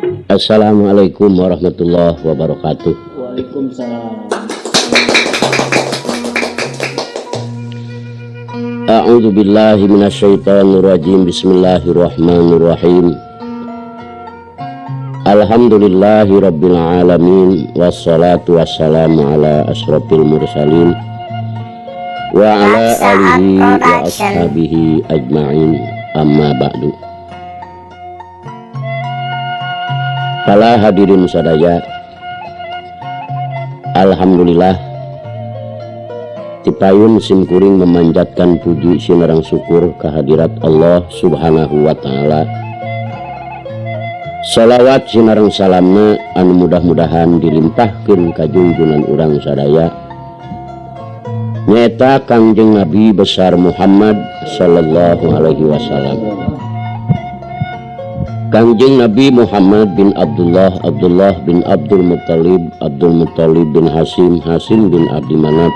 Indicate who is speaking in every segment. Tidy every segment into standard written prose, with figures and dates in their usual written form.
Speaker 1: Assalamualaikum warahmatullahi wabarakatuh.
Speaker 2: Waalaikumsalam.
Speaker 1: A'udzu billahi minasyaitonir rajim. Bismillahirrahmanirrahim. Alhamdulillahi rabbil alamin, wassalatu wassalamu ala asyrafil mursalin wa ala alihi wa ashabihi ajma'in, amma ba'du. Para hadirin sadaya, alhamdulillah tipayun simkuring memanjatkan puji sinarang syukur kehadirat Allah subhanahu wa ta'ala. Salawat sinarang salamna anu mudah-mudahan dilimpahkeun ka junjungan urang sadaya nyaeta Kangjeng Nabi besar Muhammad sallallahu alaihi wasallam. Kangjeng Nabi Muhammad bin Abdullah, Abdullah bin Abdul Muttalib, Abdul Muttalib bin Hasim, Hasim bin Abdi Manaf,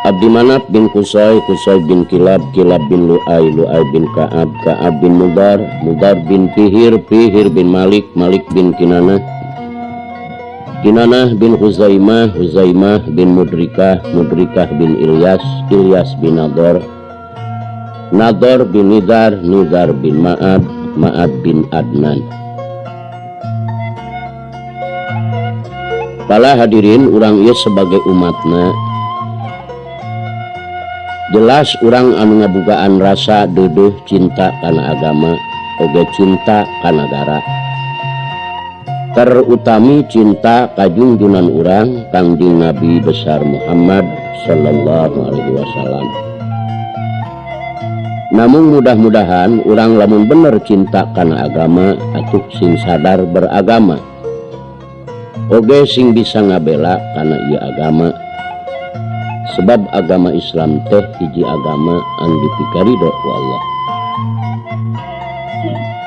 Speaker 1: Abdi Manaf bin Qusay, Qusay bin Kilab, Kilab bin Lu'ay, Lu'ay bin Ka'ab, Ka'ab bin Mudar, Mudar bin Fihir, Fihir bin Malik, Malik bin Kinanah, Kinanah bin Huzaimah, Huzaimah bin Mudrikah, Mudrikah bin Ilyas, Ilyas bin Nador, Nador bin Nidar, Nidar bin Ma'ad, Ma'ad bin Adnan. Para hadirin, urang ieu sebagai umatna jelas urang anu ngabogaan rasa deudeuh cinta kana agama oge cinta ka nagara, terutami cinta ka junjunan urang Kangjeng Nabi besar Muhammad sallallahu alaihi wasallam. Namun mudah-mudahan urang lamun bener cinta kana agama atuh sing sadar beragama oge sing bisa ngabela kana ieu agama, sebab agama Islam teh hiji agama anu dipikaridho ku Allah.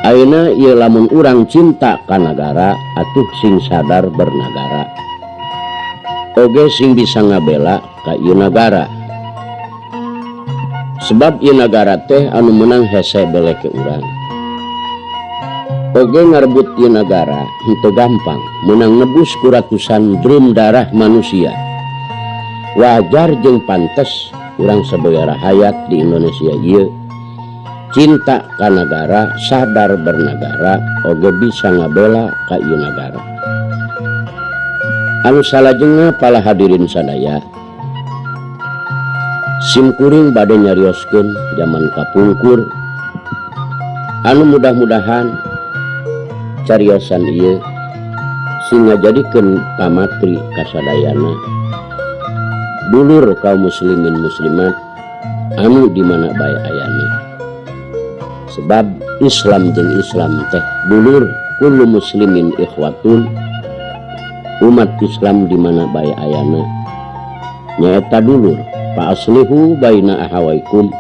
Speaker 1: Ayeuna ieu lamun urang cinta ka nagara atuh sing sadar bernagara oge sing bisa ngabela ka ieu nagara, sebab ieu nagara teh anu menang hese bele ke urang. Oge ngarebut ieu nagara henteu gampang, menang nebus ku ratusan drum darah manusia. Wajar jeung pantes urang sabagara hayat di Indonesia ieu cinta ka nagara, sadar bernagara oge bisa ngabela ka ieu nagara. Anu salajengna para hadirin sadaya, simkuring bade nyarioskeun zaman kapungkur anu mudah-mudahan cariosan ieu sing ngajadikeun pamatri kasadayana dulur kaum muslimin muslimat anu dimana bae ayana. Sebab Islam jeung Islam teh dulur, kullu muslimin ikhwatun, umat Islam dimana bae ayana nyaeta dulur. Fa aslihu baina ahawaikum,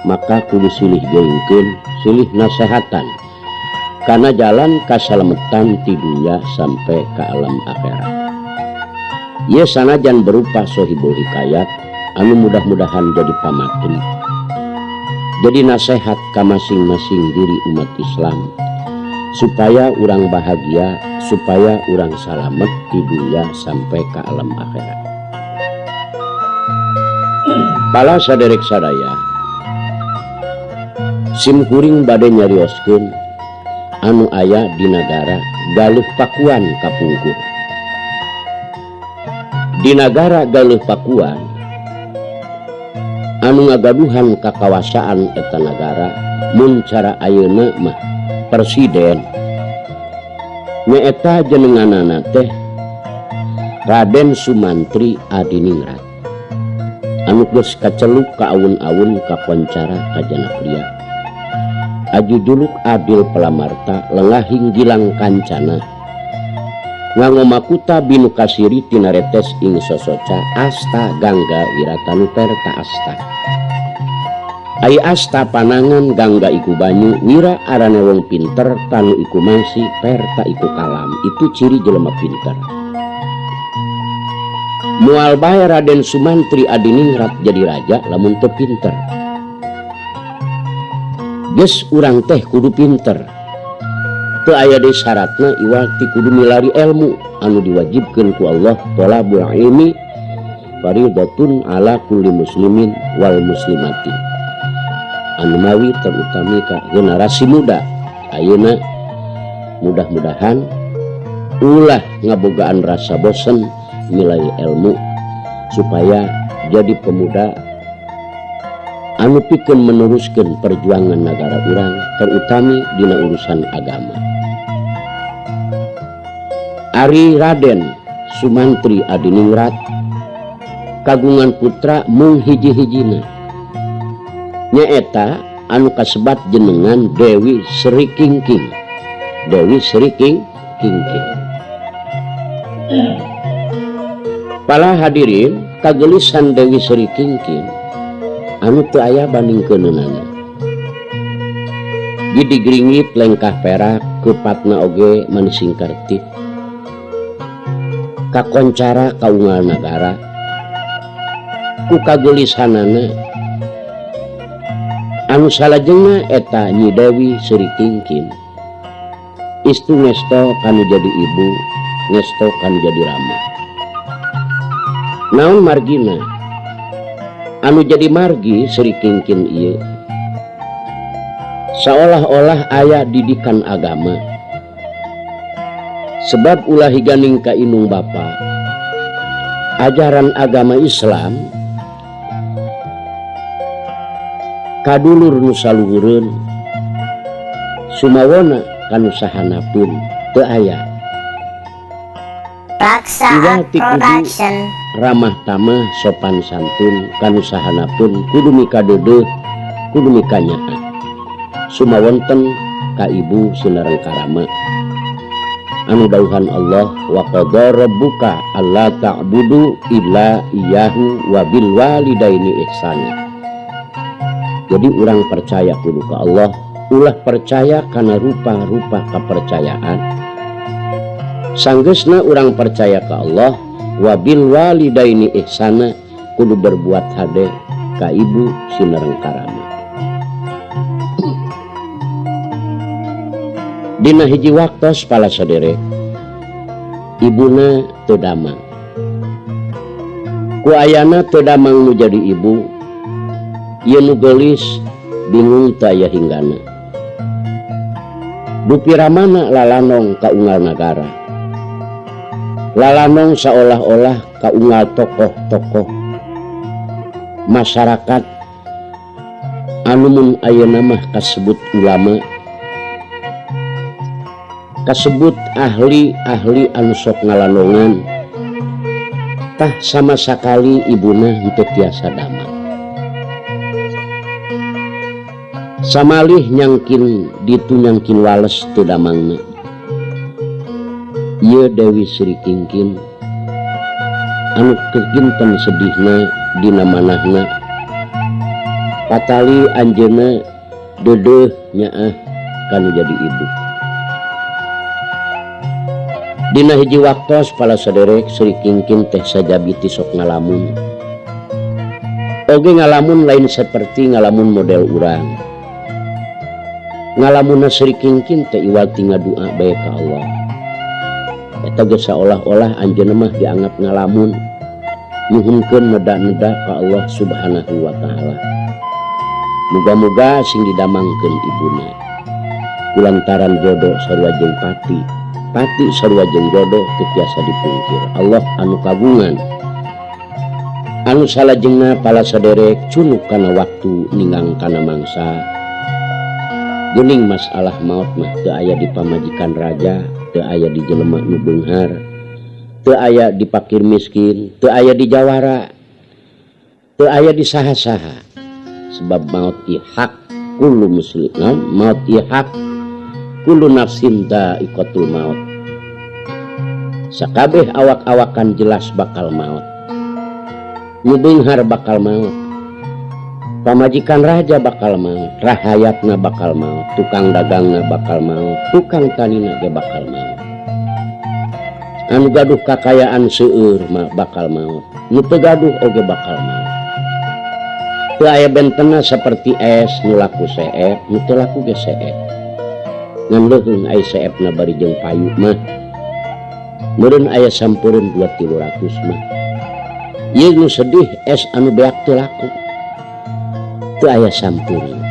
Speaker 1: maka kudu silih geungkeun, silih nasehatan kana jalan kasalametan ti dunya sampai ka alam akhirat. Ieu sanajan berupa sohibul hikayat anu mudah-mudahan jadi pamatri, jadi nasihat ka masing-masing diri umat Islam supaya urang bahagia, supaya urang salamet di dunia sampai ke alam akhirat. Pala saderek sadaya, simkuring bade nyarioskeun anu aya di negara Galuh Pakuan kapungkur. Di negara Galuh Pakuan anu ngagaduhan kakawasaan eta negara mun cara ayeuna mah presiden nyaeta jenenganana teh Raden Sumantri Adiningrat anu geus kaceluk ka awun-awun kaponcara kajana pria, ajujuluk adil pelamarta, lengahing gilang kancana, ngangomakuta binu kasiri tinaretes ing sosoca, asta gangga wiratanu perta asta. Ai asta panangan gangga iku banyu, wira arane wong pinter, tanu iku mangsi, perta iku kalam. Itu ciri jelema pinter. Mual bae Raden Sumantri Adiningrat jadi raja lamun teu pinter. Geus urang teh kudu pinter. teu aya deui syaratna iwati kudu milari ilmu anu diwajibkeun ku Allah. Thalabul ilmi faridatun ala kulli muslimin wal muslimati. Anu mawi terutami ka generasi muda ayeuna, mudah-mudahan ulah ngabogaan rasa bosen milai ilmu supaya jadi pemuda anu pikeun meneruskeun perjuangan negara urang terutami dina urusan agama. Ari Raden Sumantri Adiningrat kagungan putra mung hiji-hijina nyaeta anu kasebat jenengan Dewi Sri Kingking. Dewi Sri Kingking. Para hadirin, kagelisan Dewi Sri Kingking anu teu aya bandingkeunana. Gidigringit lengkah perak keupatna oge manising kartip. Kakoncara kaunggal nagara. Ku kagelisanana anu salajengna eta Nyi Dewi Sri Kingking. Istu ngesto kanu jadi ibu, ngesto kanu jadi rama. Naon margina? Anu jadi margi Sri Kingking ieu seolah-olah aya didikan agama. Sebab ulah higaning ka inung bapa ajaran agama Islam kadulur nu saluhureun sumawana kanu sahanapun teu aya.
Speaker 2: Raksa Production
Speaker 1: ramah tamah sopan santun kanu sahanapun kudu mika deudeuh kudu mika nyaah sumawonten ka ibu sinereng karama anu dauhan Allah wa qadha rabbuka alla ta'budu illa iyyahu wa bil walidaini ihsana. Jadi orang percaya kudu ka Allah, ulah percaya karena rupa-rupa kepercayaan. Sanggeusna orang percaya ka Allah, wabil walidaini ihsana kudu berbuat hade ka ibu sinereng karama. Dina hiji waktos pala saderek, ibuna teu damang. Ku ayana teu damang nu jadi ibu, ieu nu geulis bingung teu aya hinggana. Dupiramana lalanong ka unggal nagara. Lalanong seolah-olah ka unggal tokoh-tokoh masyarakat anu mun ayeuna mah kasebut ulama, kasebut ahli-ahli anu sok ngalanongan, tah sama sakali ibuna henteu tiasa damang. Samalih nyangkin ditu nyangkin wales teu damangna. Ieu Dewi Sri Kingking anu keginten sedihna dina manahna patali anjeunna deudeuh nyaah kanu jadi ibu. Dina hiji waktos pala saderek Sri Kingking teh sajabiti sok ngalamun. Oge ngalamun lain seperti ngalamun model urang. Ngalamunna Sri Kingking teh iwati ngadua bae ka Allah. Eta ge seolah-olah anjeunna mah dianggap ngalamun nyuhunkeun neda-neda ka Allah Subhanahu wa taala. Muga-muga sing didamangkeun ibuna. Kulantaran jodoh sarua jeung pati, pati sarua jeung jodoh teu tiasa dipungkir. Allah anu kagungan. Anu salajengna pala saderek cunuk kana waktu ninggang kana mangsa. Geuning masalah maot mah teu aya di pamajikan raja, teu aya di jelema nu beunghar, teu aya di fakir miskin, teu aya di jawara, teu aya di saha-saha. Sebab maut ieu hak kullu muslimin, maut ieu hak kullu nafsin dha'iqatul maut. Sakabeh awak-awakan jelas bakal maut. Nu beunghar bakal maut. Pamajikan raja bakal maut, rahayatna bakal maut, tukang dagangna bakal maut, tukang tanina ge bakal maut. Anu gaduh kakayaan seueur mah bakal maut, nu teu gaduh oge bakal maut. Teu aya bentenna saperti es nu laku seet, nu teu laku ge seet. ngan leuheung aya saepna bari jeung payu mah meureun aya sampureun 2.300 mah ieu nu sedih es anu beak teu laku teu aya sampureun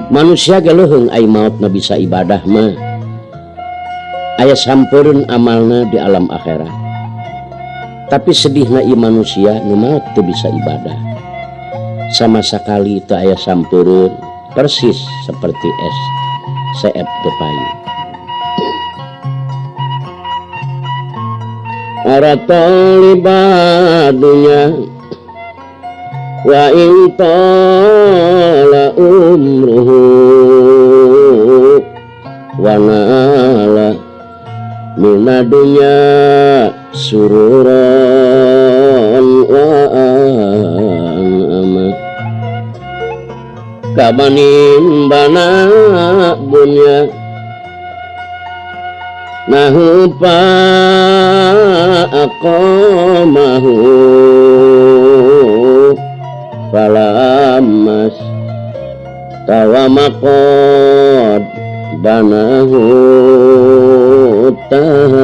Speaker 1: manusia ge leuheung ai maotna bisa ibadah mah aya sampureun amalna di alam akhirat tapi sedihna ieu manusia nu maot teu bisa ibadah sama sekali teu aya sampureun persis seperti es saep teu payu aratol ibadunya wa in tala umruhu wa nala minadunya sururan wa amat kabanin bana bunya nahu pa aqamahu falamas tawamakod banahu tahadama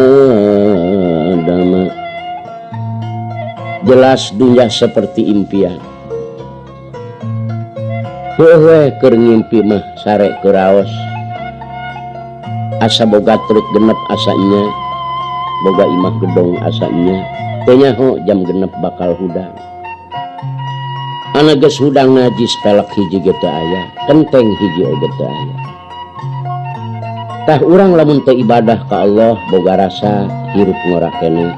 Speaker 1: jelas dunia seperti impian heueuh keur ngimpi mah sare keuraos asa boga truk genep asanya boga imah gedong asanya teu nyaho jam genep bakal hudang anu geus hudang najis pelek hiji ge teu aya kenteng hiji oge teu aya tah urang lamun teu ibadah ka Allah boga rasa hirup ngora keneh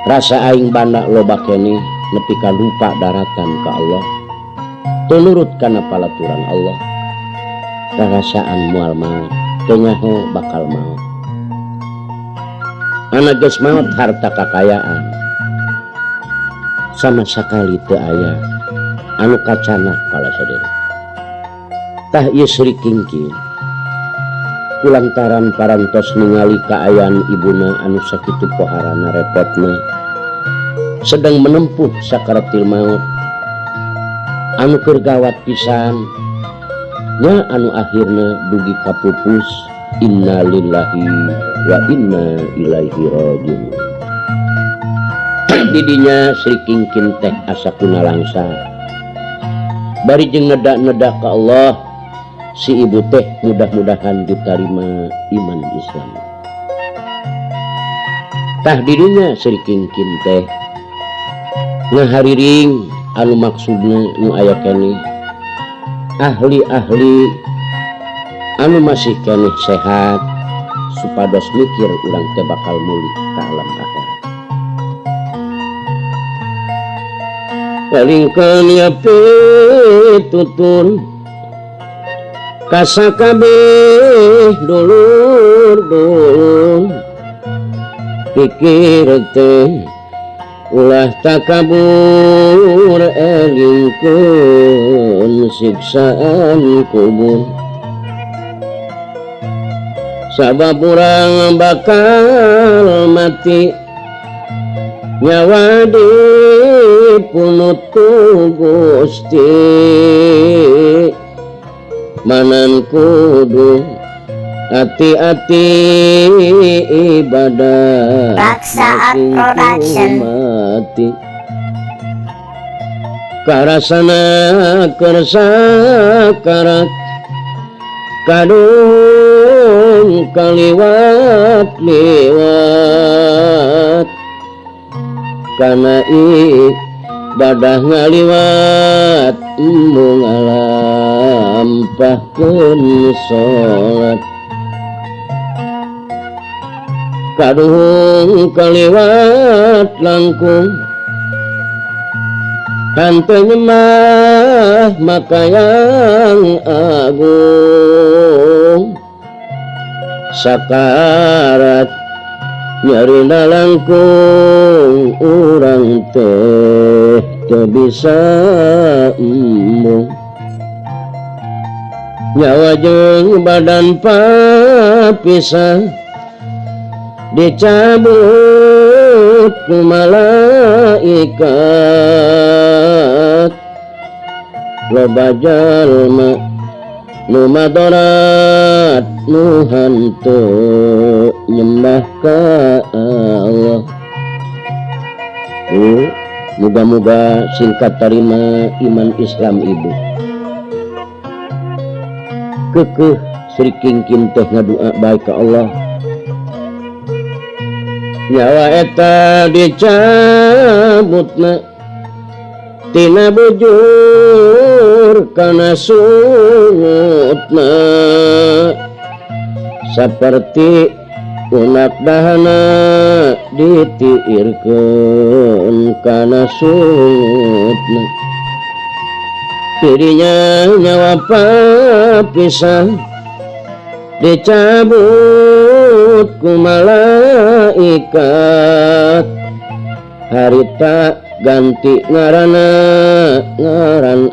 Speaker 1: rasa aing banda loba keneh nepi ka lupa daratan ka Allah teu nurut kana palaturan Allah rasaan moal maot teu nyaho bakal maot anu geus maot harta kakayaan sama sakali teu aya anu kacanak pala sadaya tah ieu Sri Kingking kulantaran parantos ningali kaayaan ibuna anu sakitu poharana repotna sedang menempuh sakaratil maut anu keur gawat pisan nya anu akhirna dugi kapupus inna lillahi wa inna ilaihi rajiun didinya Sri Kingking teh asa kunalangsa bari jeung neda-neda ka Allah si ibu teh mudah-mudahan diterima iman Islam tah didinya Sri Kingking teh ngahariring anu maksudna nu aya keneh ahli-ahli anu masih keneh sehat supados mikir urang teh bakal mulih ka alam akhirat palingkeun ya pitutun kasakabeh dulur-dulur pikir teh ulah takabur elingkeun siksaan kubur sabab urang bakal mati nyawa dipunut ku Gusti manan kudu hati-hati ibadah
Speaker 2: Raksa Production
Speaker 1: mati karasana kersa karat kadung kaliwat-liwat kana ibadah ngaliwat embung ngalampahkeun salat kadung kaliwat langkung hanteu nyembah maka yang agung sakarat nyarina langkung urang teh teu bisa embung nyawa jeung badan papisah dicabut ku malaikat loba jalma nu madorat nu hanteu nyembah ka Allah. Muga-muga singkat tarima iman Islam ibu. Kekeh Sri Kingkin teh ngadua baik ka Allah. Nyawa eta dicabutna tina bujur kana sungutna saperti unak dahana ditiirkeun kana sungutna. Dirinya nyawa papisah dicabut ku malaikat, harita ganti ngaran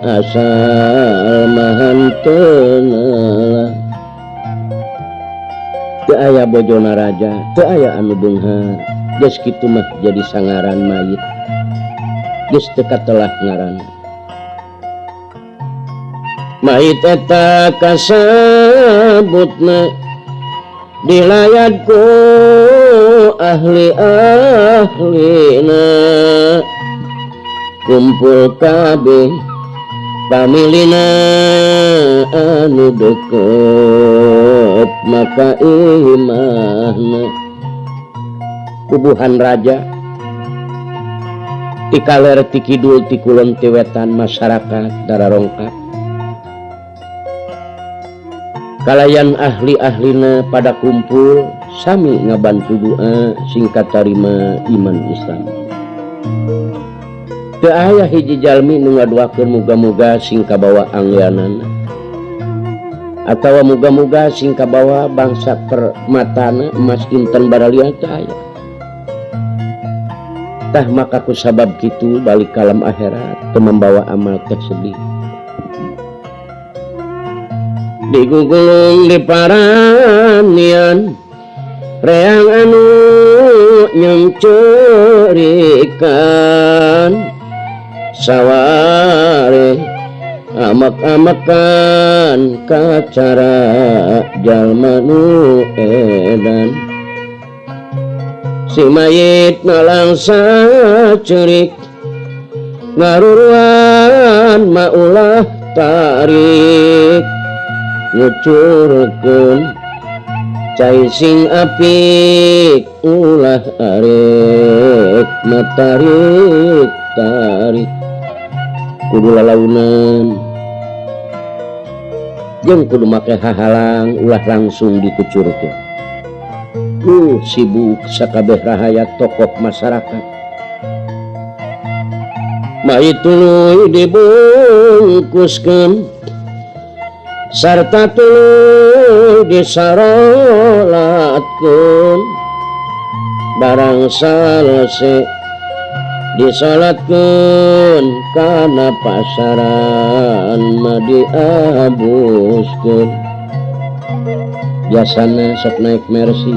Speaker 1: asal mahanteuna. Teu aya bojona raja, teu aya anu beunghar, geus kitu mah jadi sangaran mayit, geus teu katelah ngaranna. Mayit eta kasabutna dilayat ku ahli-ahlina, kumpul kabeh pamilina anu deket maka imahna. Kubuhan raja ti kaler ti kidul ti kulon ti wetan masyarakat dararongkap. Kalayan ahli-ahlina pada kumpul sami ngabantu doa singkat tarima iman Islam. Teu aya hiji jalmi nu ngaduakeun muga-muga sing kabawa angyanana atawa muga-muga sing kabawa bangsa permatana emas inten baralia teu aya. Tah maka ku sabab kitu balik kalam akhirat teu membawa amal teh sedih. Digugulung di paranian reang anu nyengcerikan saware amak-amakan kacara jalma nu edan. Si mayit malang sacerik ngaruruan maulah tarik ngucurkeun cai sing apik ulah arek matarik tarik kudu lalaunan jeung kudu make hahalang ulah langsung dikucurkeun. Sibuk sakabeh rahayat tokoh masyarakat. Mayit tuluy dibungkuskeun sarta tuluy disarolatkeun, barang salese disalatkeun kana pasaran mah diabuskeun. Biasana sok naik mercy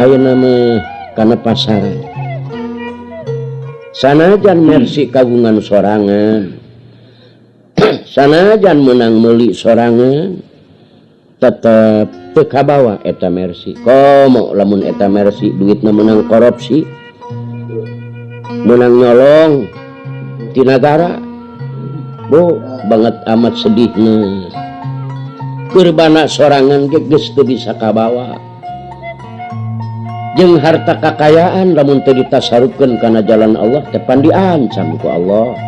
Speaker 1: ayeuna mah kana pasaran. Sanajan mercy kagungan sorangan, sanajan menang meuli sorangan, tetep teu kabawa eta mercy. Komo lamun eta mercy duitna menang korupsi, menang nyolong ti nagara, banget amat sedihna. Kurbana sorangan ge geus teu bisa kabawa. Jeung harta kakayaan lamun teu ditasarufkeun kana jalan Allah teh pan diancam ku Allah.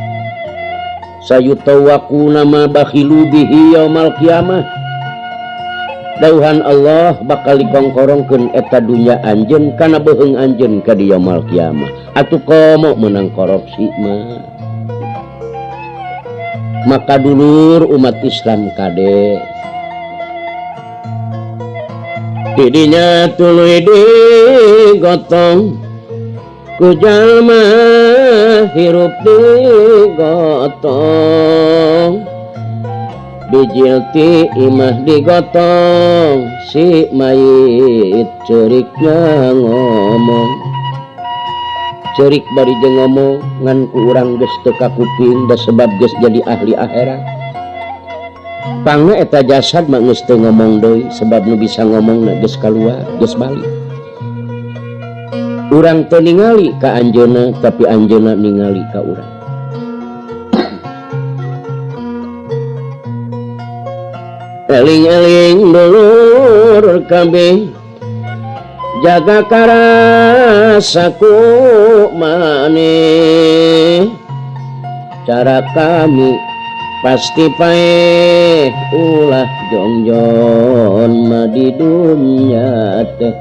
Speaker 1: Sayutawaquna ma bakhilu bihi yaumal qiyamah. Dauhan Allah bakal dikongkorongkeun eta dunya anjeun kana beuheung anjeun ka di yaumul qiyamah. Atuh komo meunang korupsi mah. Maka dulur umat Islam kade didinya tuluy digotong ku jalma hirup digotong, bijil ti imah digotong, si mayit ceriknya ngomong. Cerik bari jeung ngomong ngan ku urang geus teu kakuping da sebab geus jadi ahli akhirat. Pangna eta jasad mah geus teu ngomong deui sebab nu bisa ngomong na geus kaluar geus balik. Urang teu ningali ka anjeunna tapi anjeunna ningali ka urang. Eling-eling dulur kabeh jaga karasaku maneh cara kami pasti paeh ulah jongjon mah di dunya teh.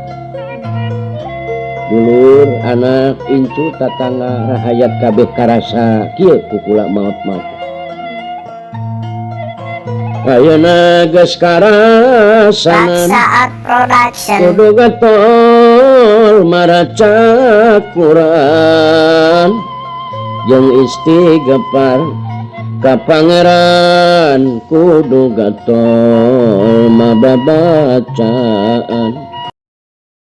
Speaker 1: Dulur anak incu tatangga rahayat kabeh karasa kieu kukula maot-maot. Ayeuna geus karasanan
Speaker 2: Saat Production.
Speaker 1: kudu getol maraca Quran jeung istighfar ka pangeran kudu gatol mah babacaan.